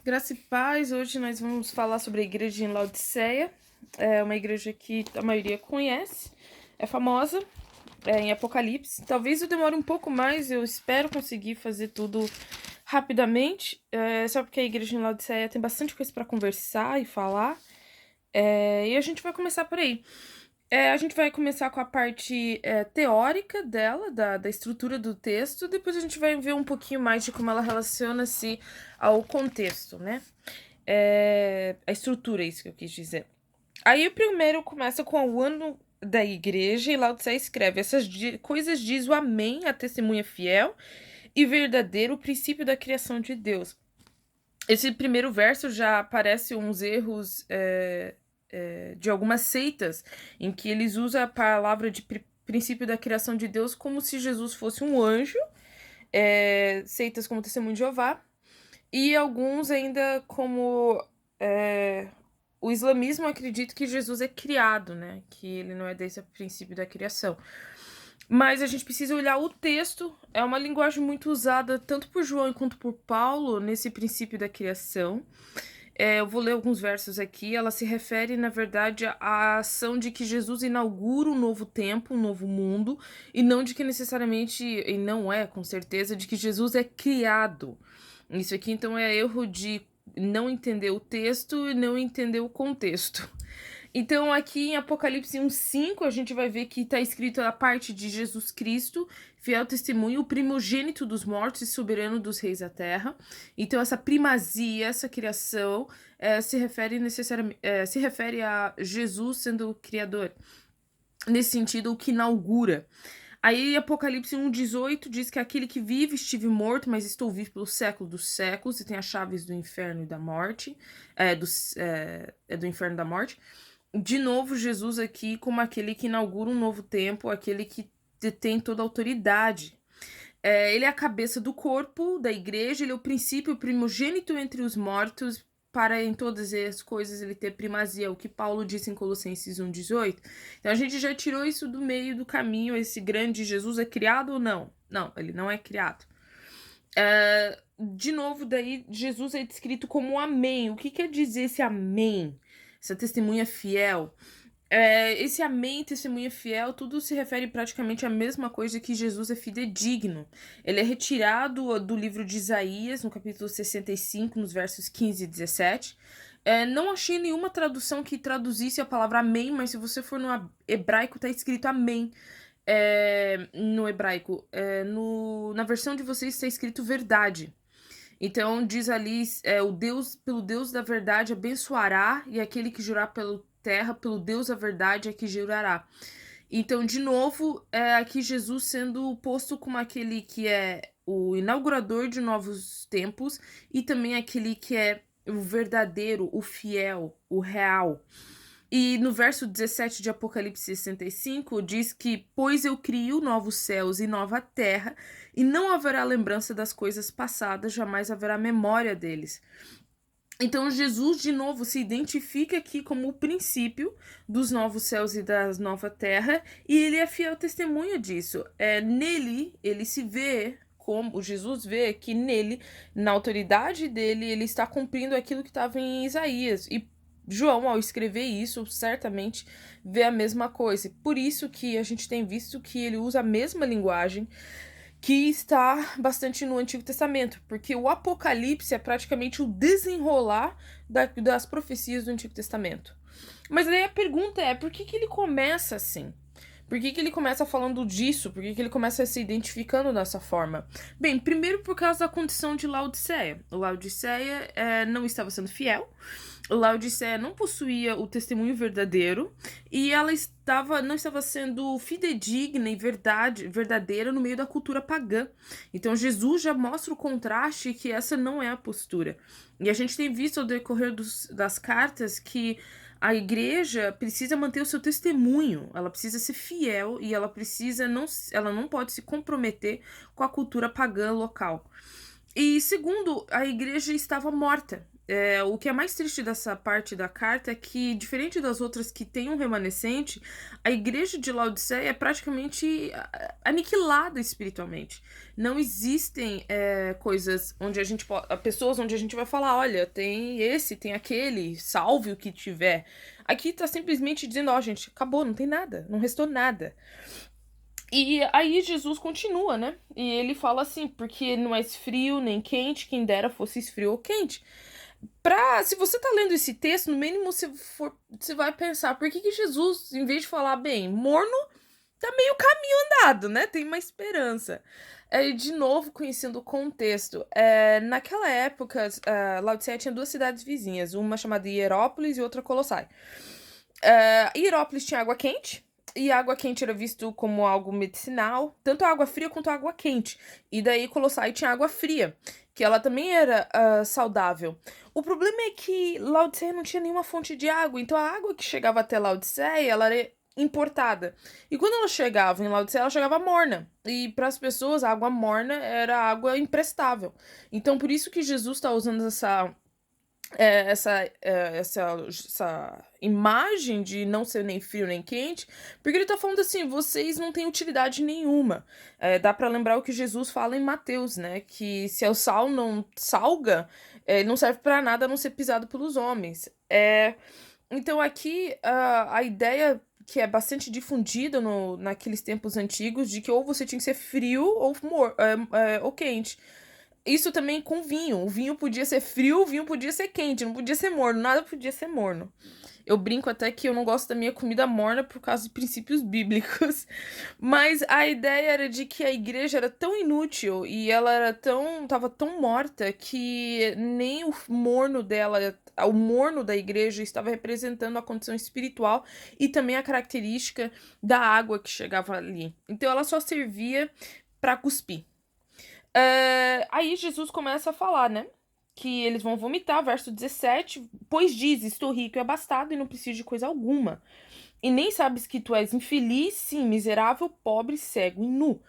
Graça e paz, hoje nós vamos falar sobre a igreja em Laodiceia. É uma igreja que a maioria conhece, é famosa, em Apocalipse. Talvez eu demore um pouco mais, eu espero conseguir fazer tudo rapidamente, só porque a igreja em Laodiceia tem bastante coisa para conversar e falar, e a gente vai começar por aí. A gente vai começar com a parte teórica dela, da estrutura do texto, depois a gente vai ver um pouquinho mais de como ela relaciona-se ao contexto, né? A estrutura, é isso que eu quis dizer. Aí o primeiro começa com o ano da igreja, e Lao Tse escreve: essas coisas diz o Amém, a testemunha fiel e verdadeiro, o princípio da criação de Deus. Esse primeiro verso já aparece uns erros de algumas seitas, em que eles usam a palavra de princípio da criação de Deus como se Jesus fosse um anjo, seitas como Testemunho de Jeová, e alguns ainda como o islamismo acredita que Jesus é criado, né? Que ele não é desse princípio da criação. Mas a gente precisa olhar o texto, é uma linguagem muito usada tanto por João quanto por Paulo nesse princípio da criação. Eu vou ler alguns versos aqui. Ela se refere, na verdade, à ação de que Jesus inaugura um novo tempo, um novo mundo, e não de que necessariamente, e não é com certeza, de que Jesus é criado. Isso aqui, então, é erro de não entender o texto e não entender o contexto. Então, aqui em Apocalipse 1:5, a gente vai ver que está escrito a parte de Jesus Cristo, fiel testemunho, o primogênito dos mortos e soberano dos reis da terra. Então, essa primazia, essa criação, se refere a Jesus sendo o criador. Nesse sentido, o que inaugura. Aí, Apocalipse 1:18 diz que aquele que vive estive morto, mas estou vivo pelo século dos séculos, e tem as chaves do inferno e da morte, do inferno e da morte. De novo, Jesus aqui como aquele que inaugura um novo tempo, aquele que detém toda a autoridade. Ele é a cabeça do corpo da igreja, ele é o princípio, o primogênito entre os mortos, para em todas as coisas ele ter primazia, o que Paulo disse em Colossenses 1:18. Então a gente já tirou isso do meio do caminho, esse grande Jesus é criado ou não? Não, ele não é criado. De novo, daí Jesus é descrito como amém. O que quer dizer esse amém? Essa testemunha fiel. Esse amém, testemunha fiel, tudo se refere praticamente à mesma coisa, que Jesus é fidedigno. Ele é retirado do livro de Isaías, no capítulo 65, nos versos 15 e 17. Não achei nenhuma tradução que traduzisse a palavra amém, mas se você for no hebraico, tá escrito amém. No hebraico. Na versão de vocês está escrito verdade. Então diz ali, o Deus, pelo Deus da verdade abençoará, e aquele que jurar pela terra, pelo Deus da verdade é que jurará. Então, de novo, aqui Jesus sendo posto como aquele que é o inaugurador de novos tempos, e também aquele que é o verdadeiro, o fiel, o real. E no verso 17 de Apocalipse 65 diz que: pois eu crio novos céus e nova terra, e não haverá lembrança das coisas passadas, jamais haverá memória deles. Então Jesus, de novo, se identifica aqui como o princípio dos novos céus e da nova terra, e ele é fiel testemunha disso. Nele, ele se vê, como Jesus vê que nele, na autoridade dele, ele está cumprindo aquilo que estava em Isaías. E João, ao escrever isso, certamente vê a mesma coisa. Por isso que a gente tem visto que ele usa a mesma linguagem que está bastante no Antigo Testamento, porque o Apocalipse é praticamente o desenrolar das profecias do Antigo Testamento. Mas daí a pergunta é, por que ele começa assim? Por que ele começa falando disso? Por que ele começa se identificando dessa forma? Bem, primeiro por causa da condição de Laodiceia. Laodiceia não estava sendo fiel, Laodiceia não possuía o testemunho verdadeiro, e ela não estava sendo fidedigna e verdadeira no meio da cultura pagã. Então Jesus já mostra o contraste, que essa não é a postura. E a gente tem visto ao decorrer das cartas que a igreja precisa manter o seu testemunho, ela precisa ser fiel, e ela não pode se comprometer com a cultura pagã local. E segundo, a igreja estava morta. O que é mais triste dessa parte da carta é que, diferente das outras que tem um remanescente, a igreja de Laodiceia é praticamente aniquilada espiritualmente. Não existem coisas onde a gente pode. Pessoas onde a gente vai falar: olha, tem esse, tem aquele, salve o que tiver. Aqui tá simplesmente dizendo: ó, gente, acabou, não tem nada, não restou nada. E aí Jesus continua, né? E ele fala assim, porque não é frio nem quente, quem dera fosse frio ou quente. Se você tá lendo esse texto, no mínimo você vai pensar, por que Jesus, em vez de falar, bem, morno, tá meio caminho andado, né? Tem uma esperança. De novo, conhecendo o contexto, naquela época, Laodiceia tinha duas cidades vizinhas, uma chamada Hierópolis e outra Colossae. Hierópolis tinha água quente, e a água quente era visto como algo medicinal, tanto a água fria quanto a água quente. E daí Colossae tinha água fria, que ela também era saudável. O problema é que Laodiceia não tinha nenhuma fonte de água, então a água que chegava até Laodiceia, ela era importada. E quando ela chegava em Laodiceia, ela chegava morna. E para as pessoas, a água morna era água imprestável. Então por isso que Jesus está usando essa imagem de não ser nem frio nem quente, porque ele tá falando assim, vocês não têm utilidade nenhuma. Dá para lembrar o que Jesus fala em Mateus, né, que se o sal não salga, ele não serve para nada a não ser pisado pelos homens. Então aqui a ideia que é bastante difundida naqueles tempos antigos, de que ou você tinha que ser frio ou quente. Isso também com vinho. O vinho podia ser frio, o vinho podia ser quente, não podia ser morno, nada podia ser morno. Eu brinco até que eu não gosto da minha comida morna por causa de princípios bíblicos. Mas a ideia era de que a igreja era tão inútil e ela era tava tão morta que nem o morno dela, o morno da igreja estava representando a condição espiritual e também a característica da água que chegava ali. Então ela só servia para cuspir. Aí Jesus começa a falar, né? Que eles vão vomitar, verso 17. Pois diz, estou rico e abastado e não preciso de coisa alguma. E nem sabes que tu és infeliz, sim, miserável, pobre, cego e nu.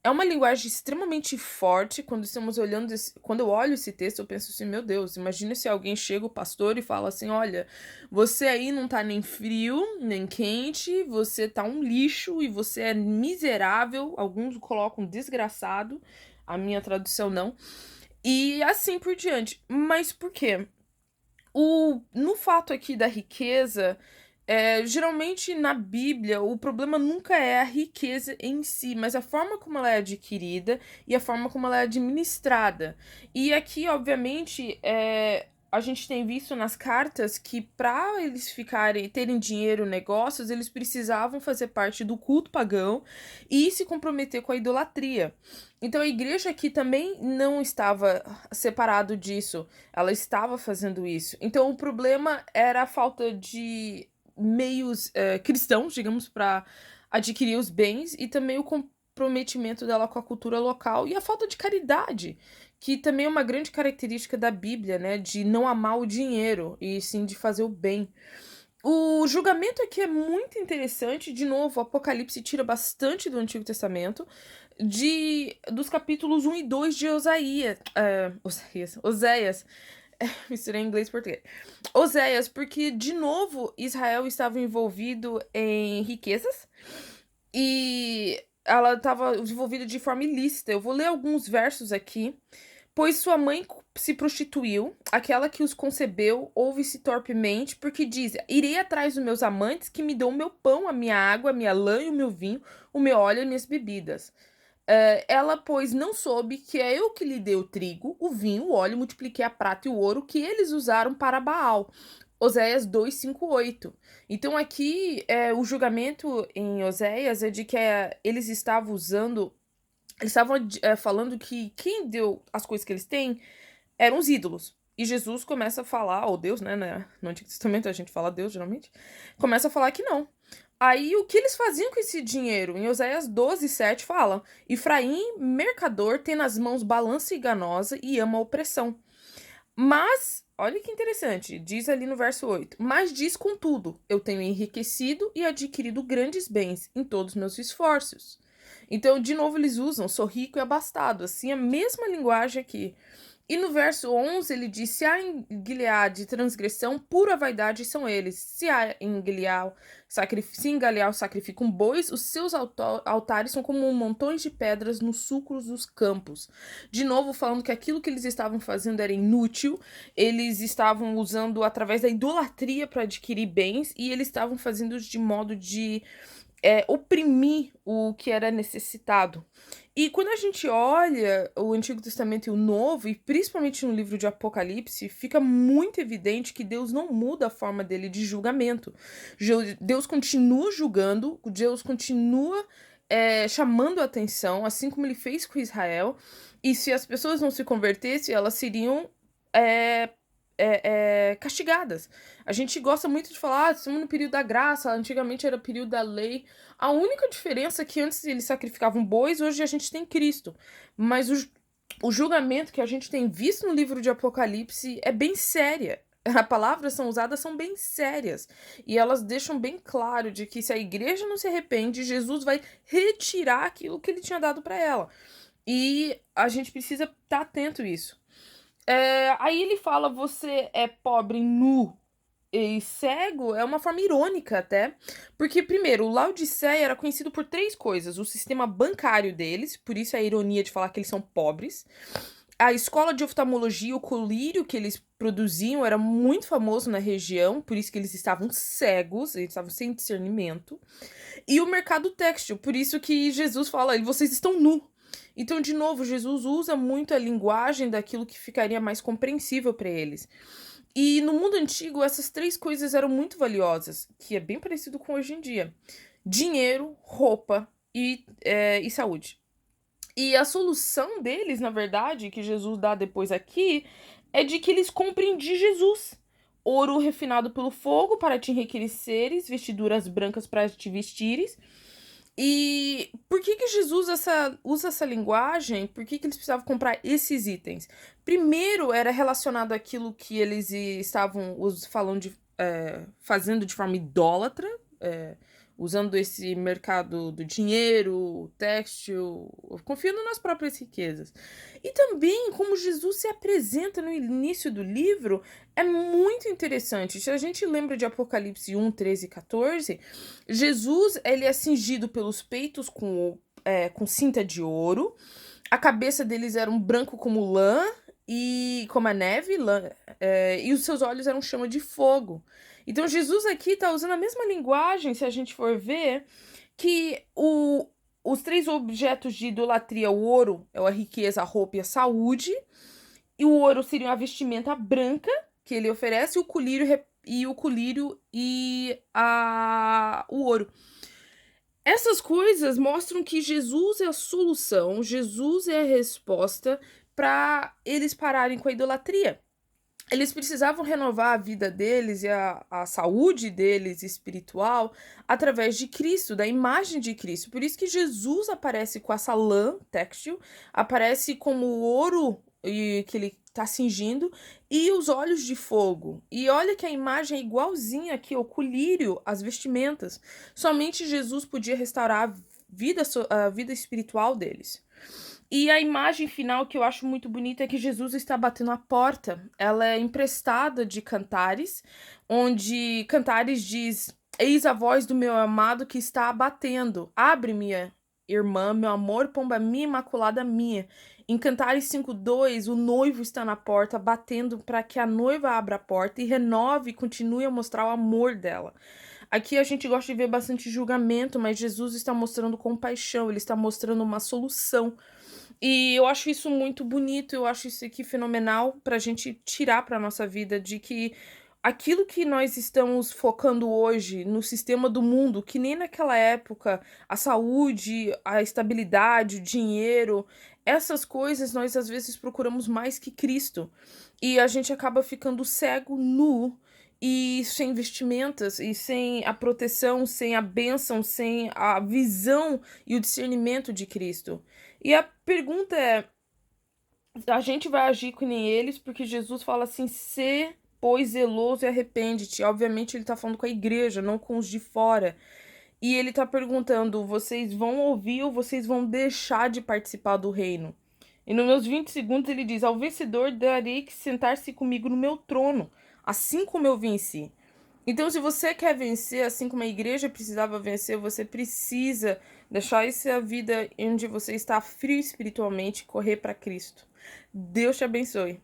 É uma linguagem extremamente forte. Quando eu olho esse texto, eu penso assim, meu Deus, imagina se alguém chega, o pastor, e fala assim, olha, você aí não tá nem frio, nem quente, você tá um lixo e você é miserável. Alguns colocam desgraçado, a minha tradução não. E assim por diante. Mas por quê? No fato aqui da riqueza, geralmente na Bíblia, o problema nunca é a riqueza em si, mas a forma como ela é adquirida e a forma como ela é administrada. E aqui, obviamente, a gente tem visto nas cartas que para eles terem dinheiro, negócios, eles precisavam fazer parte do culto pagão e se comprometer com a idolatria. Então a igreja aqui também não estava separado disso, ela estava fazendo isso. Então o problema era a falta de meios cristãos, digamos, para adquirir os bens e também o comprometimento dela com a cultura local e a falta de caridade, que também é uma grande característica da Bíblia, né, de não amar o dinheiro e sim de fazer o bem. O julgamento aqui é muito interessante. De novo, o Apocalipse tira bastante do Antigo Testamento, dos capítulos 1 e 2 de Oséias. Misturei inglês e português. Oséias, porque, de novo, Israel estava envolvido em riquezas e ela estava envolvida de forma ilícita. Eu vou ler alguns versos aqui. Pois sua mãe se prostituiu, aquela que os concebeu ouve-se torpemente, porque diz, irei atrás dos meus amantes que me dão o meu pão, a minha água, a minha lã e o meu vinho, o meu óleo e as minhas bebidas. Ela, pois, não soube que é eu que lhe dei o trigo, o vinho, o óleo, multipliquei a prata e o ouro que eles usaram para Baal. Oséias 2, 5, 8. Então aqui o julgamento em Oséias é de que eles estavam usando. Eles estavam falando que quem deu as coisas que eles têm eram os ídolos. E Jesus começa a falar, ou Deus, né? No Antigo Testamento a gente fala Deus, geralmente. Começa a falar que não. Aí o que eles faziam com esse dinheiro? Em Oséias 12, 7 fala: Efraim, mercador, tem nas mãos balança enganosa e ama a opressão. Mas, olha que interessante, diz ali no verso 8: Mas diz contudo, eu tenho enriquecido e adquirido grandes bens em todos os meus esforços. Então, de novo, eles usam sou rico e abastado, assim, a mesma linguagem aqui. E no verso 11 ele diz: se há em Gileade transgressão, pura vaidade são eles. Se há em Gileade se em Galeal sacrificam bois, os seus altares são como montões de pedras nos sulcos dos campos. De novo, falando que aquilo que eles estavam fazendo era inútil, eles estavam usando através da idolatria para adquirir bens, e eles estavam fazendo de modo de oprimir o que era necessitado. E quando a gente olha o Antigo Testamento e o Novo, e principalmente no livro de Apocalipse, fica muito evidente que Deus não muda a forma dele de julgamento. Deus continua julgando, Deus continua chamando a atenção, assim como ele fez com Israel, e se as pessoas não se convertessem, elas seriam castigadas. A gente gosta muito de falar, estamos no período da graça, antigamente era o período da lei. A única diferença é que antes eles sacrificavam bois, hoje a gente tem Cristo. Mas o julgamento que a gente tem visto no livro de Apocalipse é bem séria. As palavras são usadas são bem sérias. E elas deixam bem claro de que se a igreja não se arrepende, Jesus vai retirar aquilo que ele tinha dado para ela. E a gente precisa estar atento a isso. Aí ele fala, você é pobre, nu e cego, é uma forma irônica até, porque primeiro, o Laodiceia era conhecido por 3 coisas: o sistema bancário deles, por isso a ironia de falar que eles são pobres, a escola de oftalmologia, o colírio que eles produziam era muito famoso na região, por isso que eles estavam cegos, eles estavam sem discernimento, e o mercado têxtil, por isso que Jesus fala, vocês estão nu. Então, de novo, Jesus usa muito a linguagem daquilo que ficaria mais compreensível para eles. E no mundo antigo, essas 3 coisas eram muito valiosas, que é bem parecido com hoje em dia: dinheiro, roupa e saúde. E a solução deles, na verdade, que Jesus dá depois aqui, é de que eles comprem de Jesus. Ouro refinado pelo fogo para te enriqueceres, vestiduras brancas para te vestires. E por que Jesus usa essa linguagem? Por que eles precisavam comprar esses itens? Primeiro, era relacionado àquilo que eles estavam fazendo de forma idólatra, usando esse mercado do dinheiro, têxtil, confiando nas próprias riquezas. E também como Jesus se apresenta no início do livro é muito interessante. Se a gente lembra de Apocalipse 1, 13 e 14, Jesus ele é cingido pelos peitos com cinta de ouro, a cabeça deles era um branco como lã, e como a neve, e os seus olhos eram chama de fogo. Então Jesus aqui está usando a mesma linguagem, se a gente for ver, que os 3 objetos de idolatria, o ouro é a riqueza, a roupa e a saúde, e o ouro seria a vestimenta branca que ele oferece, o colírio e o ouro. Essas coisas mostram que Jesus é a solução, Jesus é a resposta para eles pararem com a idolatria. Eles precisavam renovar a vida deles e a saúde deles espiritual através de Cristo, da imagem de Cristo. Por isso que Jesus aparece com essa lã têxtil, aparece como o ouro que ele está cingindo e os olhos de fogo. E olha que a imagem é igualzinha aqui ao colírio, as vestimentas. Somente Jesus podia restaurar a vida espiritual deles. E a imagem final que eu acho muito bonita é que Jesus está batendo a porta. Ela é emprestada de Cantares, onde Cantares diz: eis a voz do meu amado que está batendo. Abre, minha irmã, meu amor, pomba minha, imaculada minha. Em Cantares 5:2, o noivo está na porta, batendo para que a noiva abra a porta e renove e continue a mostrar o amor dela. Aqui a gente gosta de ver bastante julgamento, mas Jesus está mostrando compaixão, ele está mostrando uma solução. E eu acho isso muito bonito, eu acho isso aqui fenomenal pra gente tirar pra nossa vida de que aquilo que nós estamos focando hoje no sistema do mundo, que nem naquela época, a saúde, a estabilidade, o dinheiro, essas coisas nós às vezes procuramos mais que Cristo. E a gente acaba ficando cego, nu e sem vestimentas, e sem a proteção, sem a bênção, sem a visão e o discernimento de Cristo. E a pergunta é: a gente vai agir que nem eles? Porque Jesus fala assim: sê, pois, zeloso e arrepende-te. Obviamente ele tá falando com a igreja, não com os de fora. E ele tá perguntando: vocês vão ouvir ou vocês vão deixar de participar do reino? E nos meus 20 segundos ele diz: ao vencedor darei que sentar-se comigo no meu trono, assim como eu venci. Então, se você quer vencer, assim como a igreja precisava vencer, você precisa deixar essa vida onde você está frio espiritualmente, correr para Cristo. Deus te abençoe.